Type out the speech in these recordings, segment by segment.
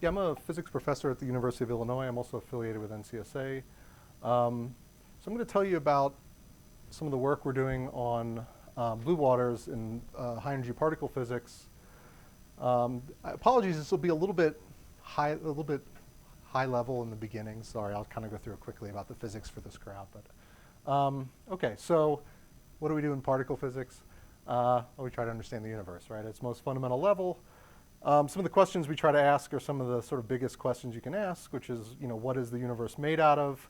Yeah, I'm a physics professor at the University of Illinois. I'm also affiliated with NCSA. So I'm going to tell you about some of the work we're doing on blue waters in high energy particle physics. Apologies, this will be a little bit high level in the beginning. Sorry, I'll kind of go through it quickly about the physics for this crowd. But okay, so what do we do in particle physics? Well, we try to understand the universe, right? At its most fundamental level. Some of the questions we try to ask are some of the sort of biggest questions you can ask, which is, what is the universe made out of?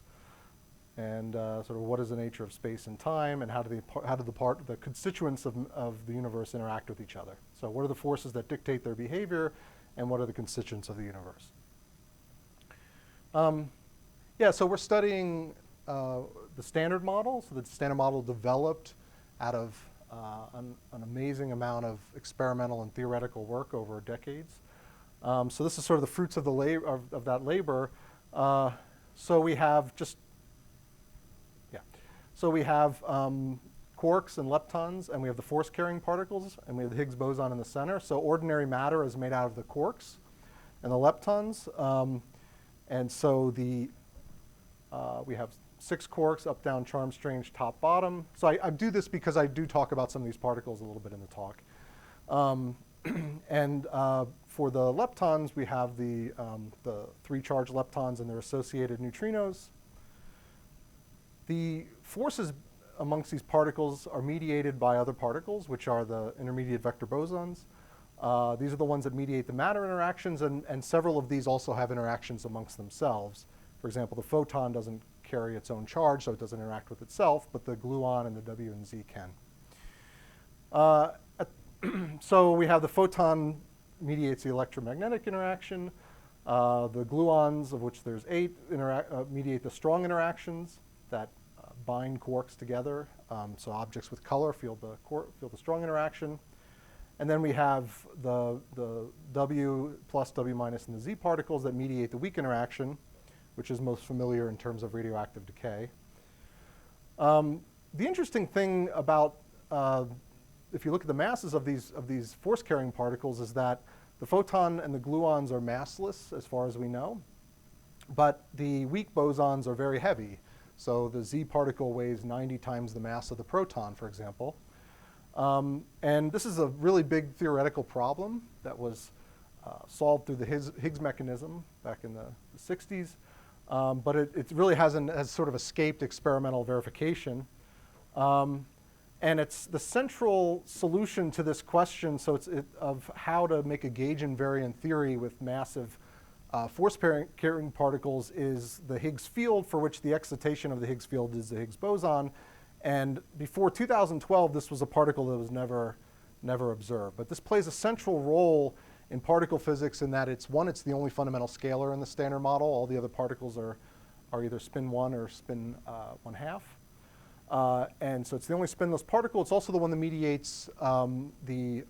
And sort of what is the nature of space and time, and how do the constituents of the universe interact with each other? So what are the forces that dictate their behavior, and what are the constituents of the universe? Yeah, so we're studying the standard model. So the standard model developed out of an amazing amount of experimental and theoretical work over decades. So this is sort of the fruits of that labor. So we have quarks and leptons, and we have the force-carrying particles, and we have the Higgs boson in the center. So ordinary matter is made out of the quarks and the leptons. And so we have 6 quarks, up, down, charm, strange, top, bottom. So I do this because I do talk about some of these particles a little bit in the talk. And for the leptons, we have the 3 charged leptons and their associated neutrinos. The forces amongst these particles are mediated by other particles, which are the intermediate vector bosons. These are the ones that mediate the matter interactions, and several of these also have interactions amongst themselves. For example, the photon doesn't carry its own charge, so it doesn't interact with itself, but the gluon and the W and Z can. So we have the photon mediates the electromagnetic interaction. The gluons, of which there's 8, mediate the strong interactions that bind quarks together. So objects with color feel the strong interaction. And then we have the W plus, W minus, and the Z particles that mediate the weak interaction, which is most familiar in terms of radioactive decay. The interesting thing about, if you look at the masses of these force-carrying particles, is that the photon and the gluons are massless, as far as we know. But the weak bosons are very heavy. So the Z particle weighs 90 times the mass of the proton, for example. And this is a really big theoretical problem that was solved through the Higgs mechanism back in the 60s. But it really has sort of escaped experimental verification. And it's the central solution to this question, so of how to make a gauge invariant theory with massive force-carrying particles, is the Higgs field, for which the excitation of the Higgs field is the Higgs boson. And before 2012, this was a particle that was never observed. But this plays a central role in particle physics in that it's the only fundamental scalar in the standard model. All the other particles are either spin 1 or spin 1/2. And so it's the only spinless particle. It's also the one that mediates it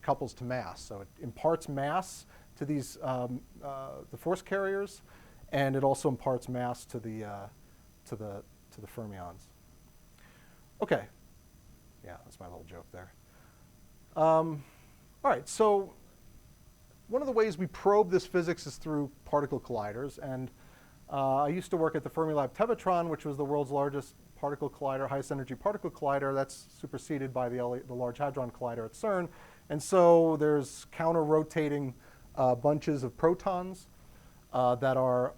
couples to mass. So it imparts mass to these the force carriers, and it also imparts mass to the fermions. Okay, yeah, that's my little joke there. All right, so one of the ways we probe this physics is through particle colliders, and I used to work at the Fermilab Tevatron, which was the world's largest particle collider, highest energy particle collider. That's superseded by the Large Hadron Collider at CERN. And so there's counter-rotating bunches of protons that are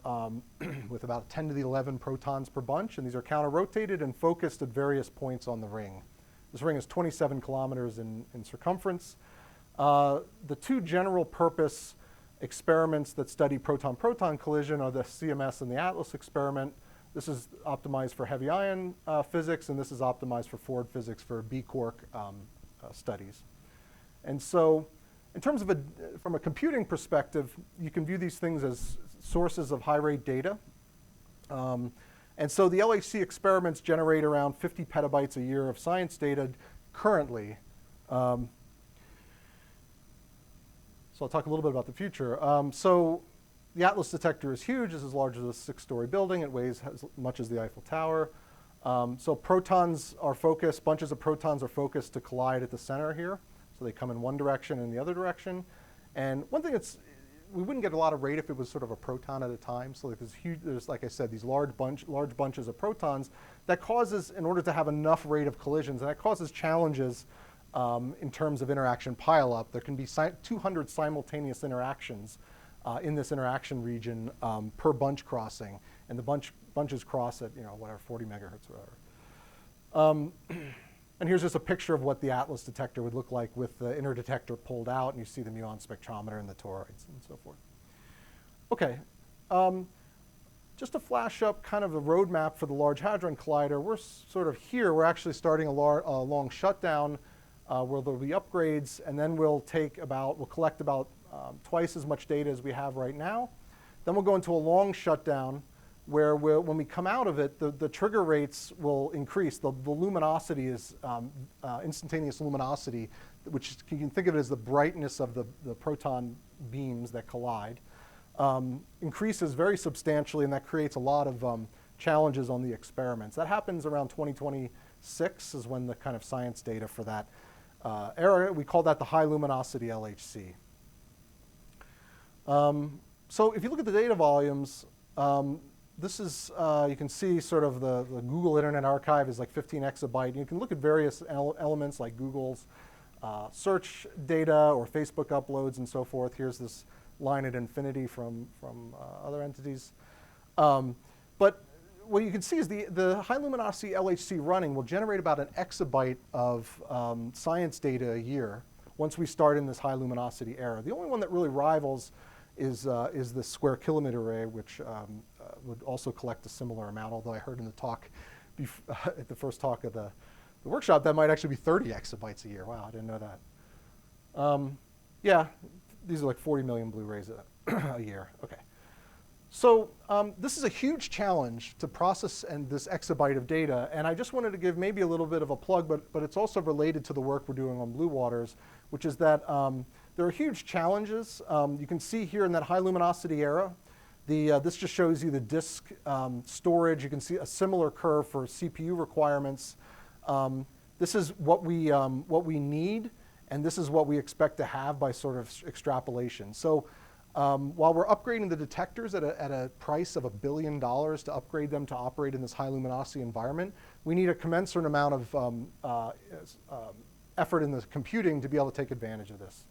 with about 10 to the 11 protons per bunch, and these are counter-rotated and focused at various points on the ring. This ring is 27 kilometers in circumference. The 2 general purpose experiments that study proton-proton collision are the CMS and the ATLAS experiment. This is optimized for heavy ion physics, and this is optimized for forward physics for B-quark studies. And so in terms of from a computing perspective, you can view these things as sources of high-rate data. And so the LHC experiments generate around 50 petabytes a year of science data currently. So I'll talk a little bit about the future. So the ATLAS detector is huge. It's as large as a 6-story building. It weighs as much as the Eiffel Tower. So protons are focused, bunches of protons are focused to collide at the center here. So they come in one direction and the other direction. And one thing that's we wouldn't get a lot of rate if it was sort of a proton at a time. So like there's like I said, these large bunches of protons that causes, in order to have enough rate of collisions, and that causes challenges in terms of interaction pileup. There can be 200 simultaneous interactions in this interaction region per bunch crossing, and the bunches cross at whatever 40 megahertz or whatever. And here's just a picture of what the Atlas detector would look like with the inner detector pulled out, and you see the muon spectrometer and the toroids and so forth. Okay, just to flash up kind of the roadmap for the Large Hadron Collider, we're sort of here. We're actually starting a long shutdown where there'll be upgrades, and then we'll collect about twice as much data as we have right now. Then we'll go into a long shutdown where when we come out of it, the trigger rates will increase. The luminosity is instantaneous luminosity, which you can think of it as the brightness of the proton beams that collide, increases very substantially, and that creates a lot of challenges on the experiments. That happens around 2026 is when the kind of science data for that era, we call that the high luminosity LHC. So if you look at the data volumes, this is, you can see sort of the Google Internet Archive is like 15 exabyte. You can look at various elements like Google's search data or Facebook uploads and so forth. Here's this line at infinity from other entities. But what you can see is the high luminosity LHC running will generate about an exabyte of science data a year once we start in this high luminosity era. The only one that really rivals is the square kilometer array, which would also collect a similar amount, although I heard in the talk, at the first talk of the workshop, that might actually be 30 exabytes a year. Wow, I didn't know that. Yeah, these are like 40 million Blu-rays a year. Okay. So this is a huge challenge to process this exabyte of data, and I just wanted to give maybe a little bit of a plug, but it's also related to the work we're doing on Blue Waters, which is that there are huge challenges. You can see here in that high luminosity era, this just shows you the disk storage. You can see a similar curve for CPU requirements. This is what we need, and this is what we expect to have by sort of extrapolation. So while we're upgrading the detectors at a price of $1 billion to upgrade them to operate in this high luminosity environment, we need a commensurate amount of effort in the computing to be able to take advantage of this,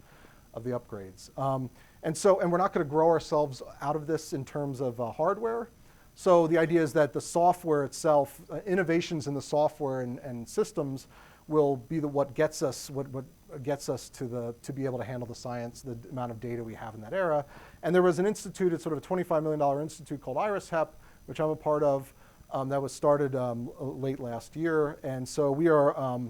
of the upgrades. And we're not going to grow ourselves out of this in terms of hardware. So the idea is that the software itself, innovations in the software and systems will be what gets us to be able to handle the science, the amount of data we have in that era. And there was an institute, it's sort of a $25 million institute called IRIS-HEP, which I'm a part of, that was started late last year. And so we are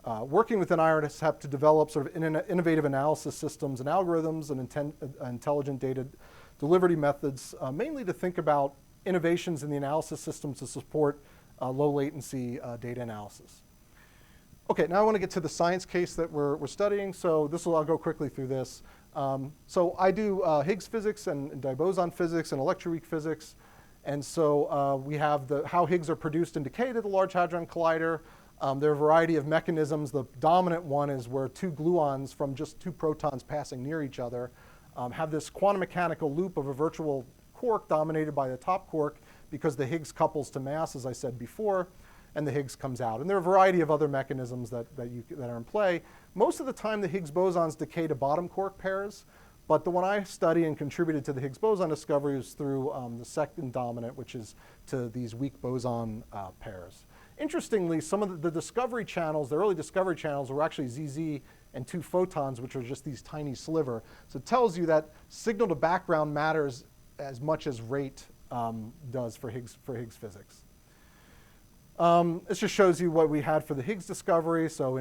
working within IRIS-HEP to develop sort of innovative analysis systems and algorithms and intelligent data delivery methods, mainly to think about innovations in the analysis systems to support low latency data analysis. Okay, now I want to get to the science case that we're studying. So I'll go quickly through this. So I do Higgs physics and diboson physics and electroweak physics. And so we have how Higgs are produced and decayed at the Large Hadron Collider. There are a variety of mechanisms. The dominant one is where two gluons from just two protons passing near each other have this quantum mechanical loop of a virtual quark dominated by the top quark because the Higgs couples to mass, as I said before, and the Higgs comes out. And there are a variety of other mechanisms that are in play. Most of the time, the Higgs bosons decay to bottom quark pairs, but the one I study and contributed to the Higgs boson discovery is through the second dominant, which is to these weak boson pairs. Interestingly, some of the discovery channels, the early discovery channels, were actually ZZ and two photons, which are just these tiny sliver. So it tells you that signal to background matters as much as rate does for Higgs physics. This just shows you what we had for the Higgs discovery. So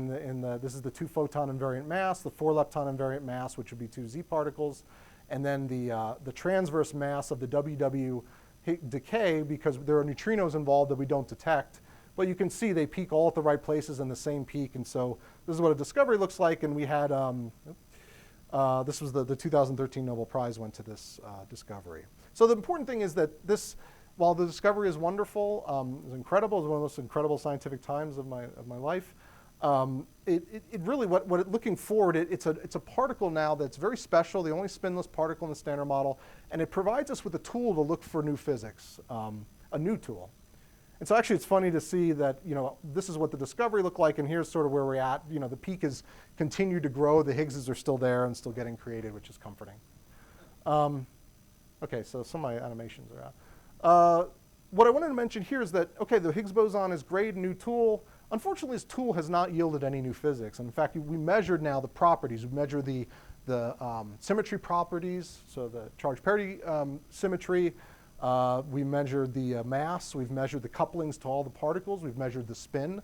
this is the 2 photon invariant mass, the 4 lepton invariant mass, which would be 2 Z particles, and then the transverse mass of the WW decay, because there are neutrinos involved that we don't detect. But you can see they peak all at the right places in the same peak. And so this is what a discovery looks like. And we had, this was the 2013 Nobel Prize went to this discovery. So the important thing is that while the discovery is wonderful, it's incredible, it's one of the most incredible scientific times of my life, It really, looking forward, it's a particle now that's very special, the only spinless particle in the Standard Model, and it provides us with a tool to look for new physics, a new tool. And so actually it's funny to see that, this is what the discovery looked like, and here's sort of where we're at. The peak has continued to grow, the Higgses are still there and still getting created, which is comforting. Okay, so some of my animations are out. What I wanted to mention here is that, okay, the Higgs boson is great, new tool. Unfortunately, this tool has not yielded any new physics. And in fact, we measured now the properties. We measure the symmetry properties, so the charge parity symmetry. We measured the mass. We've measured the couplings to all the particles. We've measured the spin.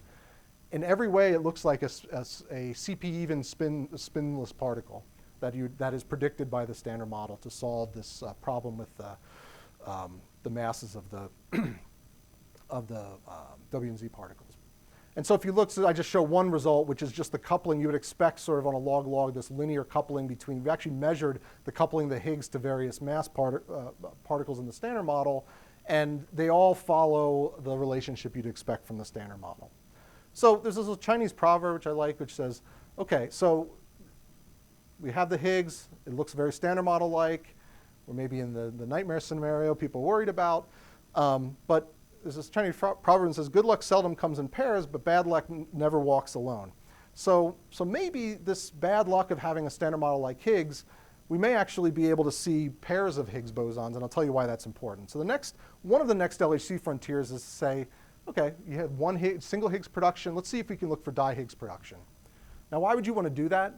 In every way, it looks like a CP-even spinless particle that is predicted by the Standard Model to solve this problem with the masses of the W and Z particles. And so if you look, so I just show one result, which is just the coupling you would expect sort of on a log-log, this linear coupling between, we actually measured the coupling of the Higgs to various mass particles in the Standard Model, and they all follow the relationship you'd expect from the Standard Model. So there's this Chinese proverb, which I like, which says, okay, so we have the Higgs, it looks very Standard Model-like, or maybe in the nightmare scenario people are worried about, but there's this Chinese proverb that says, good luck seldom comes in pairs, but bad luck never walks alone. So maybe this bad luck of having a Standard Model like Higgs, we may actually be able to see pairs of Higgs bosons, and I'll tell you why that's important. So one of the next LHC frontiers is to say, okay, you have one single Higgs production. Let's see if we can look for di-Higgs production. Now, why would you want to do that?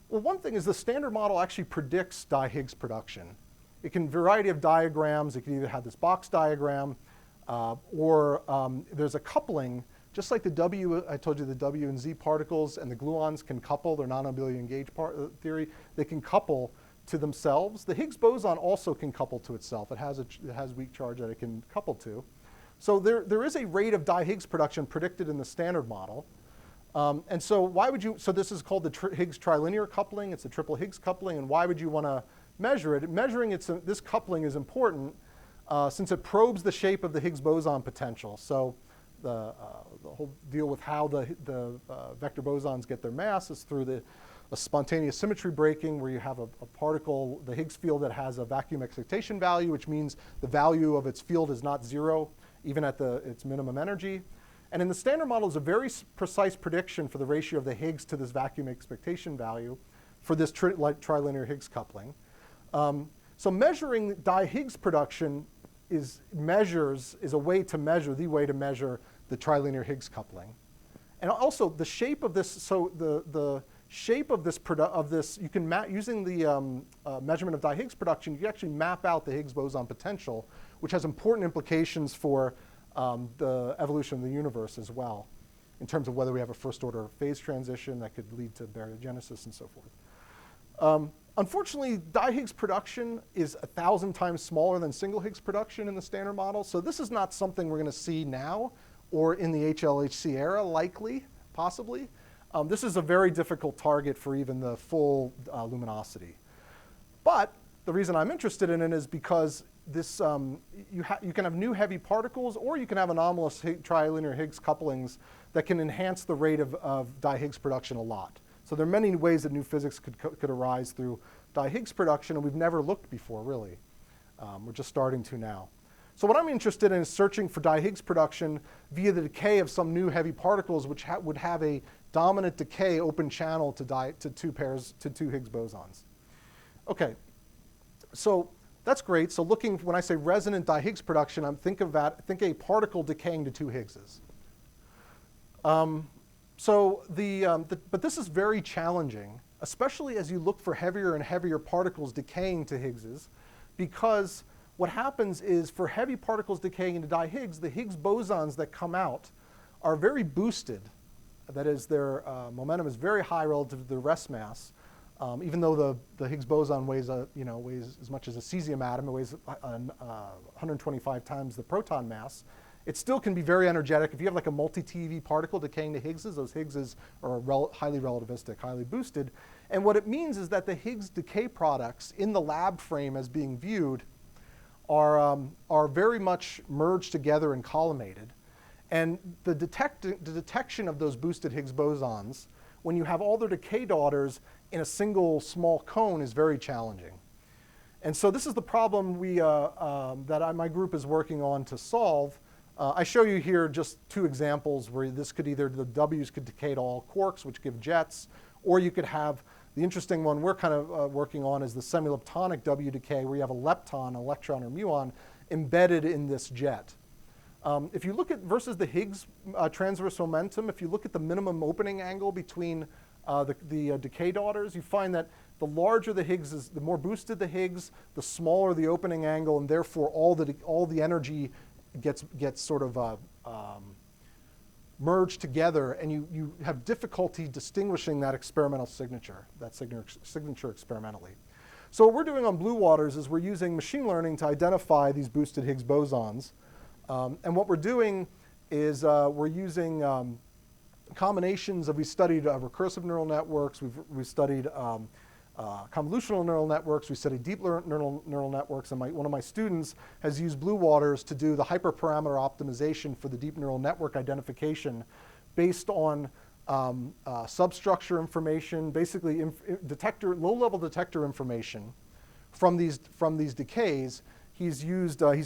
Well, one thing is the Standard Model actually predicts di-Higgs production. It can variety of diagrams. It can either have this box diagram, or there's a coupling, just like the W, I told you the W and Z particles and the gluons can couple, they're non-abelian engaged theory, they can couple to themselves. The Higgs boson also can couple to itself. It has weak charge that it can couple to. So there is a rate of di-Higgs production predicted in the Standard Model. And so so this is called the Higgs trilinear coupling. It's a triple Higgs coupling, and why would you want to measure it? Measuring this coupling is important since it probes the shape of the Higgs boson potential. So the whole deal with how the vector bosons get their mass is through a spontaneous symmetry breaking, where you have a particle, the Higgs field, that has a vacuum excitation value, which means the value of its field is not zero, even at its minimum energy. And in the Standard Model is a very precise prediction for the ratio of the Higgs to this vacuum expectation value for this trilinear Higgs coupling. So measuring di-Higgs production is a way to measure, the way to measure the trilinear Higgs coupling. And also the shape of this, so the shape of this, you can using the measurement of di-Higgs production, you can actually map out the Higgs boson potential, which has important implications for the evolution of the universe as well, in terms of whether we have a first order phase transition that could lead to baryogenesis and so forth. Unfortunately, di-Higgs production is 1,000 times smaller than single Higgs production in the Standard Model, so this is not something we're going to see now or in the HLHC era, likely, possibly. This is a very difficult target for even the full luminosity. But the reason I'm interested in it is because this, you can have new heavy particles, or you can have anomalous trilinear Higgs couplings that can enhance the rate of di-Higgs production a lot. So there are many ways that new physics could arise through di-Higgs production, and we've never looked before, really. We're just starting to now. So what I'm interested in is searching for di-Higgs production via the decay of some new heavy particles, which would have a dominant decay open channel to two Higgs bosons. Okay, so that's great. So when I say resonant di-Higgs production, I'm think a particle decaying to two Higgses. But this is very challenging, especially as you look for heavier and heavier particles decaying to Higgses, because what happens is for heavy particles decaying into di-Higgs, the Higgs bosons that come out are very boosted. That is, their momentum is very high relative to the rest mass. Even though the Higgs boson weighs as much as a cesium atom, it weighs 125 times the proton mass. It still can be very energetic. If you have like a multi-TeV particle decaying to Higgses, those Higgses are highly relativistic, highly boosted. And what it means is that the Higgs decay products in the lab frame as being viewed are very much merged together and collimated. And the detection of those boosted Higgs bosons, when you have all their decay daughters in a single small cone, is very challenging. And so this is the problem my group is working on to solve. I show you here just two examples where this could either, the W's could decay to all quarks, which give jets, or you could have, the interesting one we're kind of working on is the semi-leptonic W decay, where you have a lepton, electron or muon, embedded in this jet. If you look at, versus the Higgs transverse momentum, if you look at the minimum opening angle between the decay daughters, you find that the larger the Higgs is, the more boosted the Higgs, the smaller the opening angle, and therefore all the energy gets sort of merged together, and you have difficulty distinguishing that experimental signature, signature experimentally. So what we're doing on Blue Waters is we're using machine learning to identify these boosted Higgs bosons. And what we're doing is we're using combinations of, we studied recursive neural networks, we've studied convolutional neural networks, we studied deep neural networks, and one of my students has used Blue Waters to do the hyperparameter optimization for the deep neural network identification based on substructure information, basically low-level detector information from these decays. He's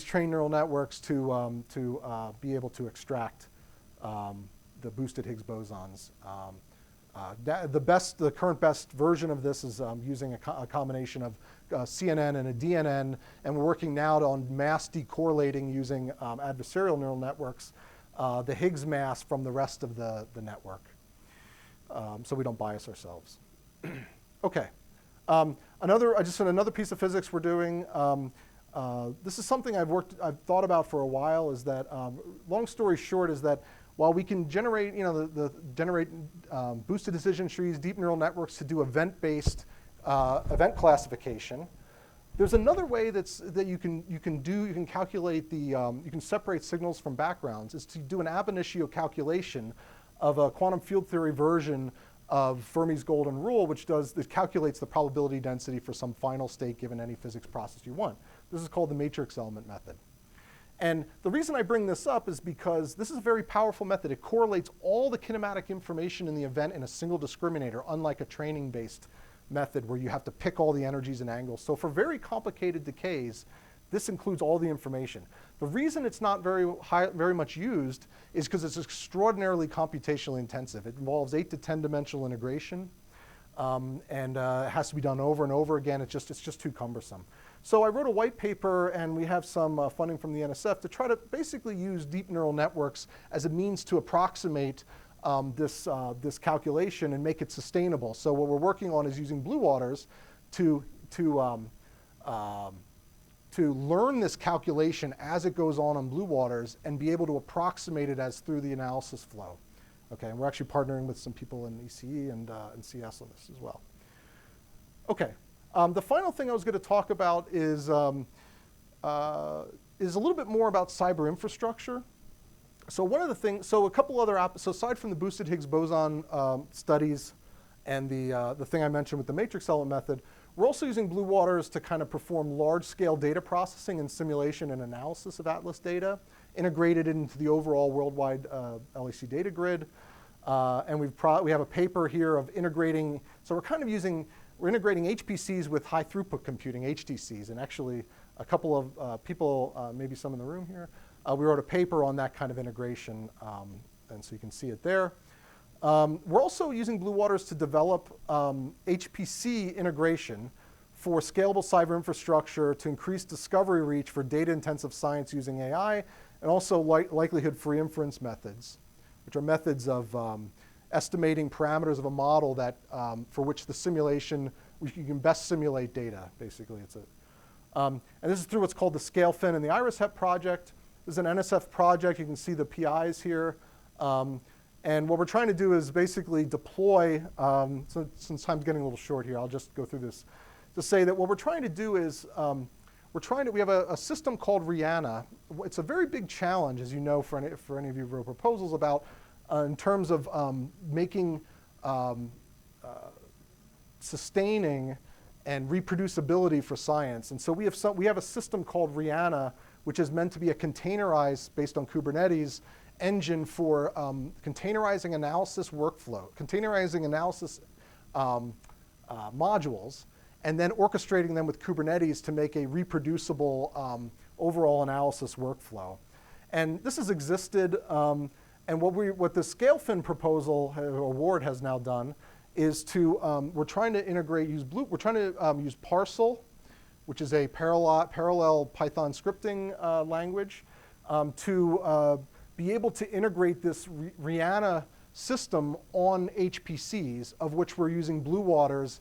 trained neural networks to be able to extract the boosted Higgs bosons. The current best version of this is using a combination of CNN and a DNN, and we're working now on mass decorrelating using adversarial neural networks, the Higgs mass from the rest of the network, so we don't bias ourselves. Okay, another piece of physics we're doing. This is something I've thought about for a while. Is that long story short is that while we can generate, generate boosted decision trees, deep neural networks to do event-based event classification, there's another way that you can calculate you can separate signals from backgrounds, is to do an ab initio calculation of a quantum field theory version of Fermi's golden rule, which calculates the probability density for some final state given any physics process you want. This is called the matrix element method. And the reason I bring this up is because this is a very powerful method. It correlates all the kinematic information in the event in a single discriminator, unlike a training-based method where you have to pick all the energies and angles. So for very complicated decays, this includes all the information. The reason it's not very much used is because it's extraordinarily computationally intensive. It involves 8 to 10 dimensional integration, and it has to be done over and over again. It's just too cumbersome. So I wrote a white paper, and we have some funding from the NSF to try to basically use deep neural networks as a means to approximate this calculation and make it sustainable. So what we're working on is using Blue Waters to learn this calculation as it goes on Blue Waters and be able to approximate it as through the analysis flow. Okay, and we're actually partnering with some people in ECE and CS on this as well. Okay, the final thing I was going to talk about is a little bit more about cyber infrastructure. So one of the things, so a couple other, so aside from the boosted Higgs boson studies and the thing I mentioned with the matrix element method, we're also using Blue Waters to kind of perform large-scale data processing and simulation and analysis of Atlas data, integrated into the overall worldwide LHC data grid. And we have a paper here of integrating, so we're integrating HPCs with high throughput computing, HDCs, and actually a couple of people, maybe some in the room here, we wrote a paper on that kind of integration, and so you can see it there. We're also using Blue Waters to develop HPC integration for scalable cyber infrastructure to increase discovery reach for data-intensive science using AI, and also likelihood-free inference methods, which are methods of estimating parameters of a model that, for which the simulation, you can best simulate data, basically. And this is through what's called the SCAILFIN and the IRIS-HEP project. This is an NSF project. You can see the PIs here. And what we're trying to do is basically deploy, so since time's getting a little short here, I'll just go through this to say that what we're trying to do is, we have a system called Rihanna. It's a very big challenge, as you know, for any of you who wrote proposals about, in terms of making sustaining and reproducibility for science. And so we have a system called Rihanna, which is meant to be a containerized, based on Kubernetes, engine for containerizing analysis workflow, containerizing analysis modules, and then orchestrating them with Kubernetes to make a reproducible overall analysis workflow. And this has existed, and what the SCAILFIN proposal award has now done is to, we're trying to integrate, use Parcel, which is a parallel Python scripting language, to be able to integrate this Rihanna system on HPCs, of which we're using Blue Waters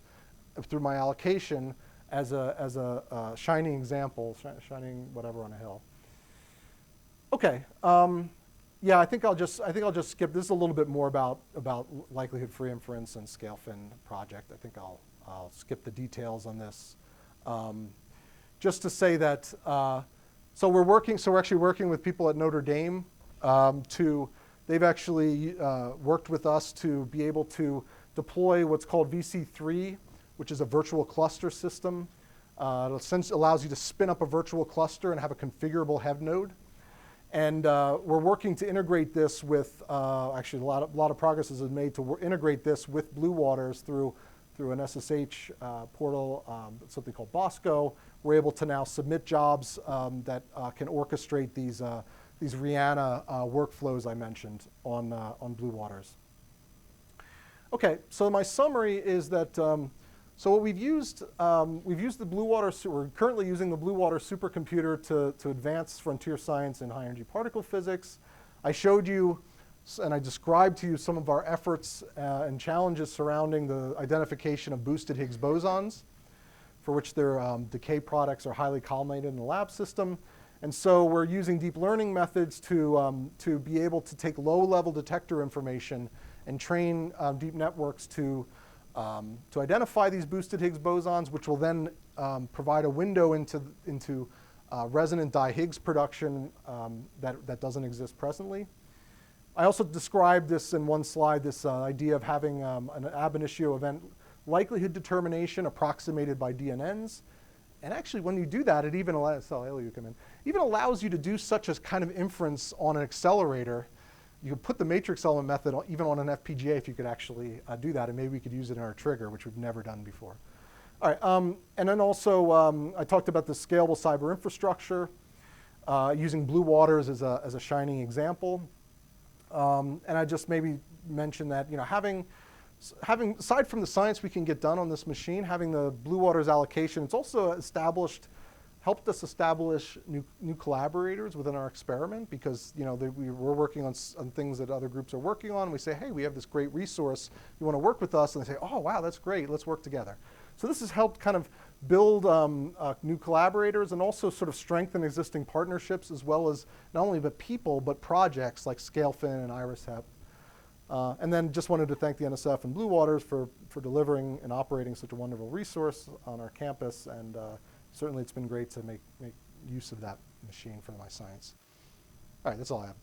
through my allocation as a shining example, shining whatever on a hill. Okay, yeah, I think I'll just skip. This is a little bit more about likelihood-free inference and SCAILFIN project. I think I'll skip the details on this. Just to say that, so we're actually working with people at Notre Dame they've actually worked with us to be able to deploy what's called VC3, which is a virtual cluster system. It essentially allows you to spin up a virtual cluster and have a configurable head node. And we're working to integrate this with, actually a lot of progress has been made to integrate this with Blue Waters through an SSH portal, something called Bosco. We're able to now submit jobs that can orchestrate these Rihanna workflows I mentioned on Blue Waters. Okay, so my summary is that, so what we've used the Blue Water, we're currently using the Blue Water supercomputer to advance frontier science in high energy particle physics. I showed you and I described to you some of our efforts and challenges surrounding the identification of boosted Higgs bosons, for which their decay products are highly collimated in the lab system. And so we're using deep learning methods to be able to take low-level detector information and train deep networks to identify these boosted Higgs bosons, which will then provide a window into resonant di-Higgs production that doesn't exist presently. I also described this in one slide, this idea of having an ab initio event likelihood determination approximated by DNNs. And actually, when you do that, it even allows, even allows you to do such a kind of inference on an accelerator. You could put the matrix element method even on an FPGA if you could actually do that, and maybe we could use it in our trigger, which we've never done before. All right, and then also I talked about the scalable cyberinfrastructure, using Blue Waters as a shining example. And I just maybe mentioned that, having aside from the science we can get done on this machine, having the Blue Waters allocation, it's also helped us establish new collaborators within our experiment, because we're working on things that other groups are working on. We say, hey, we have this great resource. You want to work with us? And they say, oh, wow, that's great. Let's work together. So this has helped kind of build new collaborators and also sort of strengthen existing partnerships, as well as not only the people, but projects like SCAILFIN and IRIS-HEP. And then just wanted to thank the NSF and Blue Waters for delivering and operating such a wonderful resource on our campus. And certainly it's been great to make use of that machine for my science. All right, that's all I have.